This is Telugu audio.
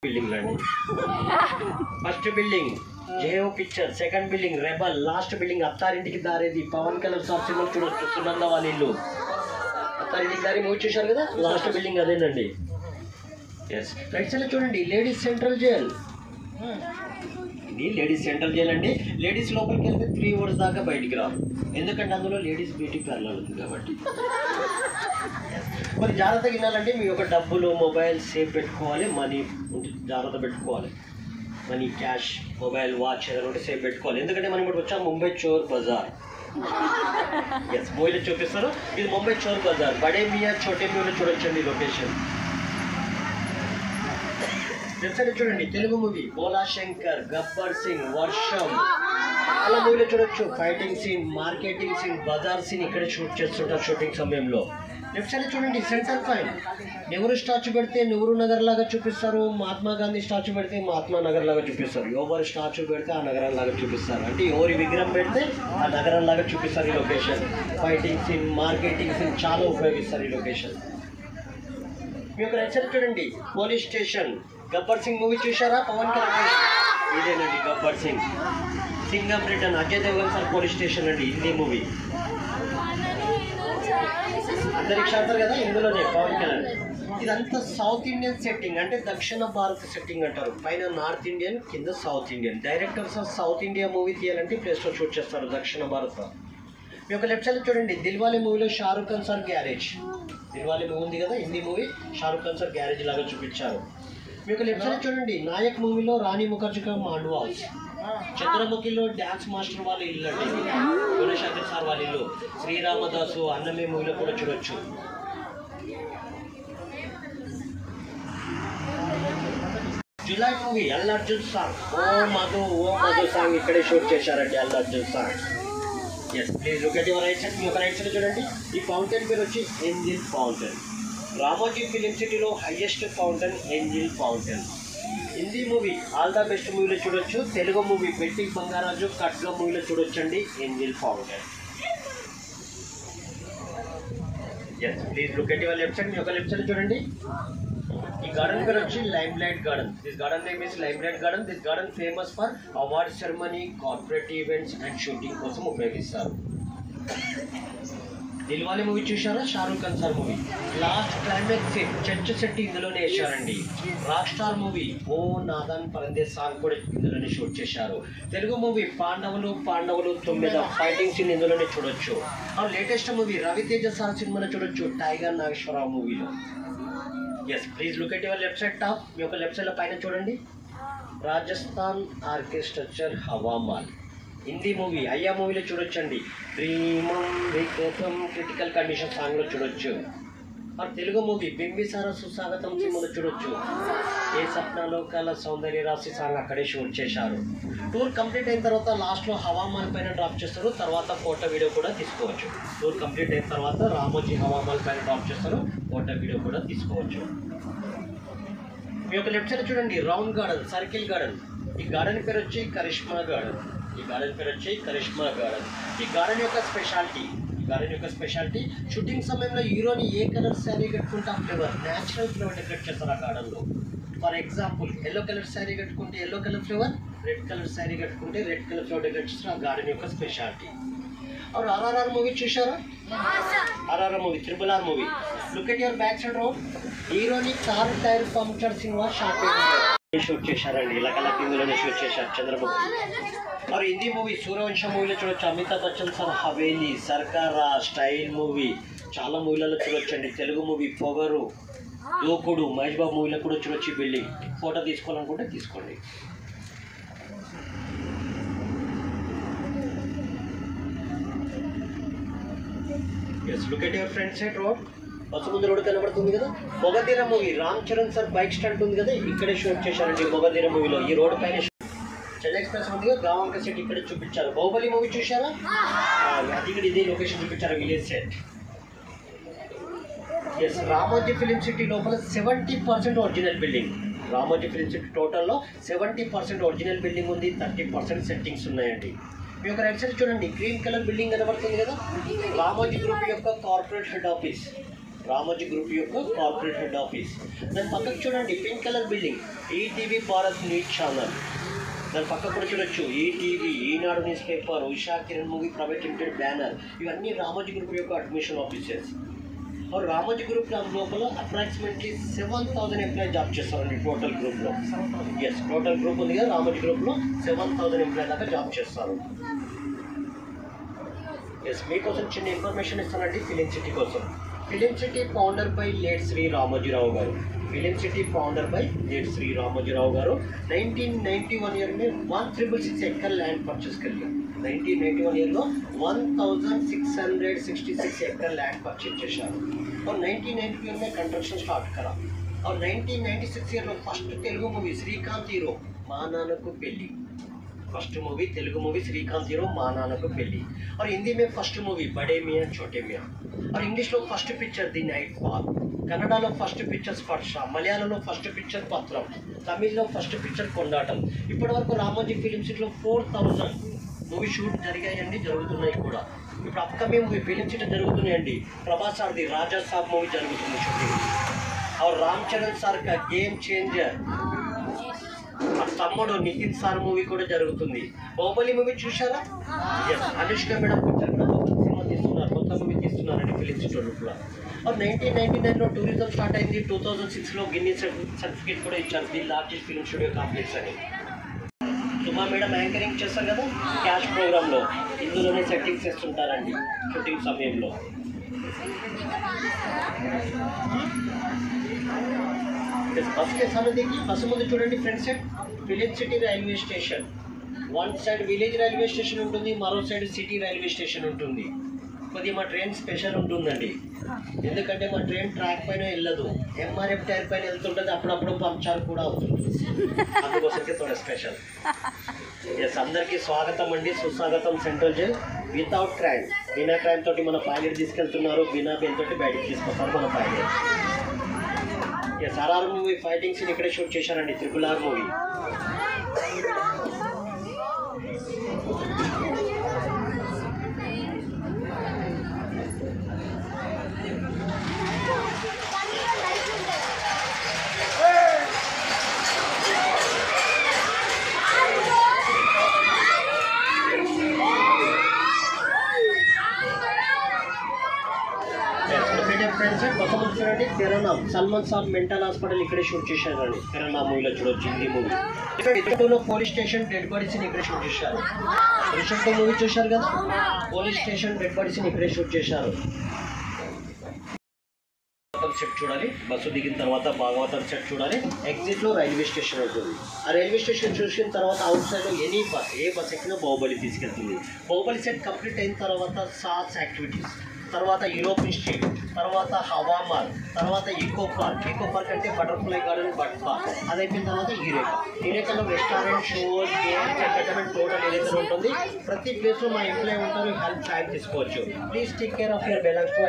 బిల్డింగ్ అండి. ఫస్ట్ బిల్డింగ్ జేఓ picture, second building rebel, last building అత్తారింటికి దారేది. పవన్ కళ్యాణ్ సార్ సినిమా చూడొచ్చు, సునంద వాళ్ళ ఇల్లు. అత్తారింటికి దారి మూవీ చూశారు కదా, లాస్ట్ బిల్డింగ్ అదేనండి. ఎస్, రైట్ సైడ్ చూడండి లేడీస్ సెంట్రల్ జైల్. ఇది లేడీస్ సెంట్రల్ జైల్ అండి. లేడీస్ లోపలికి వెళ్తే 3 hours దాకా బయటికి రావు, ఎందుకంటే అందులో లేడీస్ బ్యూటీ పార్లర్ ఉంది కాబట్టి. మరి జాగ్రత్తగా వినాలంటే మీ యొక్క డబ్బులు, మొబైల్ సేఫ్ పెట్టుకోవాలి, మనీ జాగ్రత్త పెట్టుకోవాలి. మనీ, క్యాష్, మొబైల్, వాచ్ ఏదైనా ఉంటే సేఫ్ పెట్టుకోవాలి. ఎందుకంటే మనం ఇప్పుడు వచ్చాం ముంబై చోర్ బజార్. ఎస్, మూవీలో చూపిస్తారు. ఇది ముంబై చోర్ బజార్. బడే మియా చోటే మియాలో చూడొచ్చండి లొకేషన్. వెబ్సైట్ చూడండి, తెలుగు మూవీ బోలా శంకర్, గబ్బర్ సింగ్, వర్షం, చాలా మూవీలో చూడొచ్చు. ఫైటింగ్ సీన్, మార్కెటింగ్ సీన్, బజార్ సీన్ ఇక్కడే షూట్ చేస్తుంటారు షూటింగ్ సమయంలో. లెఫ్ట్ సైడ్ చూడండి సెంటర్ పాయింట్. నెహ్రూ స్టాచ్యూ పెడితే నెహ్రూ నగర్ లాగా చూపిస్తారు, మహాత్మా గాంధీ స్టాచ్యూ పెడితే మహాత్మా నగర్ లాగా చూపిస్తారు, ఎవరి స్టాచ్యూ పెడితే ఆ నగరం లాగా చూపిస్తారు. అంటే ఎవరి విగ్రహం పెడితే ఆ నగరం లాగా చూపిస్తారు ఈ location. Fighting scene, marketing scene చాలా ఉపయోగిస్తారు ఈ లొకేషన్. మీ యొక్క రైట్ సైడ్ చూడండి police station. Gabbar Singh movie చూసారా, పవన్ కళ్యాణ్? ఇదేనండి Gabbar Singh. Singham return, Ajay Devgan sir police station అండి, హిందీ మూవీ. అందరికి శాంతారు కదా, ఇందులోనే పవన్ కళ్యాణ్. ఇదంతా సౌత్ ఇండియన్ సెట్టింగ్, అంటే దక్షిణ భారత సెట్టింగ్ అంటారు. పైన నార్త్ ఇండియన్, కింద south Indian. Directors of south India movie తీయాలంటే ప్లేస్లో షూట్ చేస్తారు దక్షిణ భారత. మీ యొక్క లెఫ్ట్ సైడ్ చూడండి దిల్వాలే మూవీలో Shahrukh Khan sir garage. Dilwale movie ఉంది కదా Hindi movie, Shahrukh Khan sir garage లాగా చూపించారు. మీ యొక్క లెఫ్ట్ సైడ్ చూడండి నాయక్ మూవీలో Rani Mukherjee మాండ్ house. చంద్రముఖిలో dance master వాళ్ళ ఇల్లు అండి, గుణశంకర్ సార్ వాళ్ళ ఇల్లు. శ్రీరామదాసు అన్నమే మూవీలో కూడా చూడొచ్చు. జులై మూవీ అల్లు అర్జున్ సాంగ్ ఓ మధు సాంగ్ ఇక్కడే షూట్ చేశారండి Allu Arjun song. Yes, please look at your right side. మీ యొక్క రైట్ సైడ్ చూడండి, ఈ ఫౌంటైన్ పేరు వచ్చి ఏంజిల్ ఫౌంటైన్. రామోజీ ఫిలిం సిటీలో highest fountain angel fountain. Hindi movie all the best మూవీలో చూడొచ్చు. తెలుగు మూవీ పెట్టి బంగారాజు, ఖడ్గ మూవీలో చూడొచ్చండి angel fountain. Yes, please look at your left side. మీ యొక్క లెఫ్ట్ సైడ్ చూడండి, ఈ గార్డెన్ పేరు వచ్చి lime light garden. This garden name is lime light garden. This garden famous for award ceremony, corporate events and shooting కోసం ఉపయోగిస్తారు. దిల్వాలే మూవీ చూసారా, Shahrukh Khan sir movie. Last climax scene church set ఇందులోనే వేశారండి. Rock star movie O Nadaan Parinde song కూడా ఇందులోనే షూట్ చేశారు. తెలుగు మూవీ పాండవులు 9 ఫైటింగ్ సీన్ ఇందులోనే చూడొచ్చు. ఆ లేటెస్ట్ మూవీ రవితేజ సార్ సినిమాలో చూడొచ్చు, టైగర్ నాగేశ్వరరావు మూవీలో. Yes, please look at your left side top. మీ యొక్క లెఫ్ట్ సైడ్లో పైన చూడండి రాజస్థాన్ ఆర్కెస్ట్రక్చర్ హవామాల్. హిందీ మూవీ అయ్యా మూవీలో చూడొచ్చండి. ప్రేమం వికృతం క్రిటికల్ కండిషన్ సాంగ్లో చూడొచ్చు. और తెలుగు మూవీ బింబిసార సుస్వాగతం సినిమాలో చూడొచ్చు. ఏ సప్నాలో కల సౌందర్య రాశి సాంగ్ అక్కడే షూట్ చేశారు. టూర్ కంప్లీట్ అయిన తర్వాత లాస్ట్లో హవామాల్ పైన డ్రాప్ చేస్తారు, తర్వాత ఫోటో వీడియో కూడా తీసుకోవచ్చు. టూర్ కంప్లీట్ అయిన తర్వాత రామోజీ హవామాల్ పైన డ్రాప్ చేస్తారు, ఫోటో వీడియో కూడా తీసుకోవచ్చు. మీ యొక్క లెఫ్ట్ సైడ్ చూడండి రౌండ్ గార్డెన్, సర్కిల్ గార్డెన్. ఈ గార్డెన్ పేరు వచ్చి కరిష్మా గార్డెన్. ఈ గార్డెన్ పేరు వచ్చి కరిష్మా గార్డెన్. ఈ గార్డెన్ యొక్క స్పెషాలిటీ షూటింగ్ సమయంలో హీరోని ఏ కలర్ శారీ కట్టుకుంటే ఆ ఫ్లేవర్ న్యాచురల్ ఫ్లేవర్ డెకరేట్ చేస్తారు ఆ గార్డెన్లో. For example yellow colour sari కట్టుకుంటే yellow colour flavour, red colour sari కట్టుకుంటే రెడ్ కలర్ ఫ్లేవర్ డెకరేట్ చేస్తారు ఆ గార్డెన్ యొక్క స్పెషాలిటీ. और RRR మూవీ చూసారా? RRR movie triple R movie. Look at your back side road. హీరోని car tyre puncture cinema shoot చేశారండి. ఇలా కలర్ ఇందులోనే షూట్ చేశారు చంద్రబాబు. और हिंदी మూవీ సూర్యవంశం మూవీలో చూడొచ్చు. అమితాబ్ బచ్చన్ సార్ హవేలీ, సర్కారా, స్టైల్ మూవీ చాలా మూవీలలో చూడొచ్చండి. తెలుగు మూవీ పొగరు, దూకుడు, మహేష్ బాబు మూవీలో కూడా చూడొచ్చు. ఈ బిల్డింగ్ ఫోటో తీసుకోవాలనుకుంటే తీసుకోండి. Yes, look at your front side road. Bus ముందు రోడ్డు కనబడుతుంది కదా. Magadheera movie Ram Charan sir bike stunt ఉంది కదా, ఇక్కడే షూట్ చేశారండి మొగధీర మూవీలో. ఈ రోడ్డు పైన చెన్నై ఎక్స్ప్రెస్ ఉంది కదా, గావంక సెట్ ఇక్కడే చూపించారు. బాహుబలి మూవీ చూసారా? అది ఇక్కడ ఇదే లొకేషన్ చూపించారు, village set. Yes, Ramoji film city లోపల 70% original building. Ramoji film city టోటల్లో 70% ఒరిజినల్ బిల్డింగ్ ఉంది, 30% సెట్టింగ్స్ ఉన్నాయండి. మీ యొక్క రైట్ సైడ్ చూడండి గ్రీన్ కలర్ బిల్డింగ్ కనబడుతుంది కదా, రామోజీ గ్రూప్ యొక్క corporate head office. Ramoji group యొక్క కార్పొరేట్ హెడ్ ఆఫీస్. దాని పక్కకు చూడండి pink colour building, ETV Bharat news channel. దాని పక్క కూడా చూడొచ్చు ETV, Eenadu newspaper, Usha Kiran movie private limited banner. ఇవన్నీ రామోజీ గ్రూప్ యొక్క అడ్మిషన్ ఆఫీసెస్. రామోజీ గ్రూప్ లోపల అప్రాక్సిమేట్లీ 7,000 ఎంప్లాయీ జాబ్ చేస్తారండి టోటల్ గ్రూప్లో. ఎస్, టోటల్ గ్రూప్ ఉంది కదా రామోజీ గ్రూప్లో 7,000 ఎంప్లాయీ దాకా జాబ్ చేస్తారు. ఎస్, మీకోసం చిన్న ఇన్ఫర్మేషన్ ఇస్తానండి ఫిలిం సిటీ కోసం. Film city founder by late Shri Ramoji Rao garu. Film city founder by late Shri Ramoji Rao garu 1991 year में 1666 एकड़ लैंड परचेस कर लिया. 1991 ईयर में 1666 एकड़ लैंड परचेस చేశారు. और 1992 में कंस्ट्रक्शन स्टार्ट करा. और 1996 ईयर में first Telugu movie Srikanth hero Maa Nannaku Pelli. First movie Telugu movie Srikanth hero Maa Nannaku పెళ్లి. और हिंदी में फर्स्ट मूवी बड़े मियाँ छोटे मियाँ. और इंग्लिश లో first picture the night fall. కన్నడలో ఫస్ట్ పిక్చర్ స్పర్శ, మలయాళంలో ఫస్ట్ పిక్చర్ పత్రం, తమిళ్లో ఫస్ట్ పిక్చర్ కొండాటం. ఇప్పటి వరకు రామోజీ ఫిలిం సిటీలో 4,000 మూవీ షూట్ జరిగాయండి, జరుగుతున్నాయి కూడా. ఇప్పుడు అప్కమింగ్ మూవీ ఫిలిం సిటీ జరుగుతున్నాయండి. ప్రభాస్ సార్ది రాజా సాబ్ మూవీ జరుగుతుంది షూటింగ్. और राम चरण సార్ కా గేమ్ చేంజర్ తమ్ముడు నితిన్ సార్ మూవీ కూడా జరుగుతుంది. బాహుబలి మూవీ చూసారా? ఎస్, అనుష్క మేడం పిక్చర్ కూడా సినిమా తీస్తున్నారు, కొత్త మూవీ తీస్తున్నారండి ఫిలిం సిటీ కూడా. और 1999లో టూరిజం స్టార్ట్ అయింది. 2006లో గిన్నీస్ సర్టిఫికేట్ కూడా ఇచ్చారు the largest film studio complex అని. సుమా మేడం యాంకరింగ్ చేస్తారు కదా క్యాష్ ప్రోగ్రాంలో, ఇందులోనే సెట్టింగ్స్ చేస్తుంటారండి షూటింగ్ సమయంలో. బస్ के सामने देखिए, बस ముందు చూడండి front side film city railway station. One side village railway station ఉంటుంది, మరో సైడ్ సిటీ రైల్వే స్టేషన్ ఉంటుంది. కొద్దిగా మా ట్రైన్ స్పెషల్ ఉంటుందండి, ఎందుకంటే మా ట్రైన్ ట్రాక్ పైన వెళ్ళదు, ఎంఆర్ఎఫ్ టైర్ పైన వెళ్తుంటుంది, అప్పుడప్పుడు పంచర్ కూడా అవుతుంది, అందుకోసంకే తోడ స్పెషల్. ఎస్, అందరికీ స్వాగతం అండి, సుస్వాగతం సెంట్రల్ జైల్. వితౌట్ క్రైమ్, బినా క్రైమ్ తోటి మన పైలట్ తీసుకెళ్తున్నారు, బినా బెయిల్ తోటి బయటికి తీసుకొస్తారు మన pilot. Yes, RR movie fighting scene ఇక్కడే షూట్ చేశారండి, RRR movie. Salman saab mental hospital ఇక్కడే షూట్ చేశారండి. తెలంగాణ మూవీలో చూడొచ్చు, హిందీ మూవీ. ఇక్కడ పోలీస్ స్టేషన్ డెడ్ బాడీస్ ఇక్కడే షూట్ చేశారు. రిషబ్ మూవీ చూశారు కదా, పోలీస్ స్టేషన్ డెడ్ బాడీస్ ఇక్కడే షూట్ చేశారు. సెట్ చూడాలి, బస్సు దిగిన తర్వాత భాగవతం సెట్ చూడాలి. ఎగ్జిట్లో రైల్వే స్టేషన్ ఉంటుంది. ఆ రైల్వే స్టేషన్ చూసిన తర్వాత అవుట్ సైడ్లో ఎనీ బస్, ఏ బస్ ఎక్కినా బాహుబలి తీసుకెళ్తుంది. బాహుబలి సెట్ కంప్లీట్ అయిన తర్వాత సాస్ యాక్టివిటీస్, తర్వాత యూరోపియన్ స్ట్రీట్, తర్వాత హవామాల్, తర్వాత ఈకో పార్క్. ఈకో పార్క్ అంటే బటర్ఫ్లై గార్డెన్, బట్ పార్క్. అది అయిపోయిన తర్వాత యూరేకాలో restaurant, shows, games, entertainment total ఏదైతే ఉంటుంది. ప్రతి ప్లేస్లో మా ఎంప్లాయీ ఉంటారు, హెల్ప్ టైం తీసుకోవచ్చు. Please take care of your balance to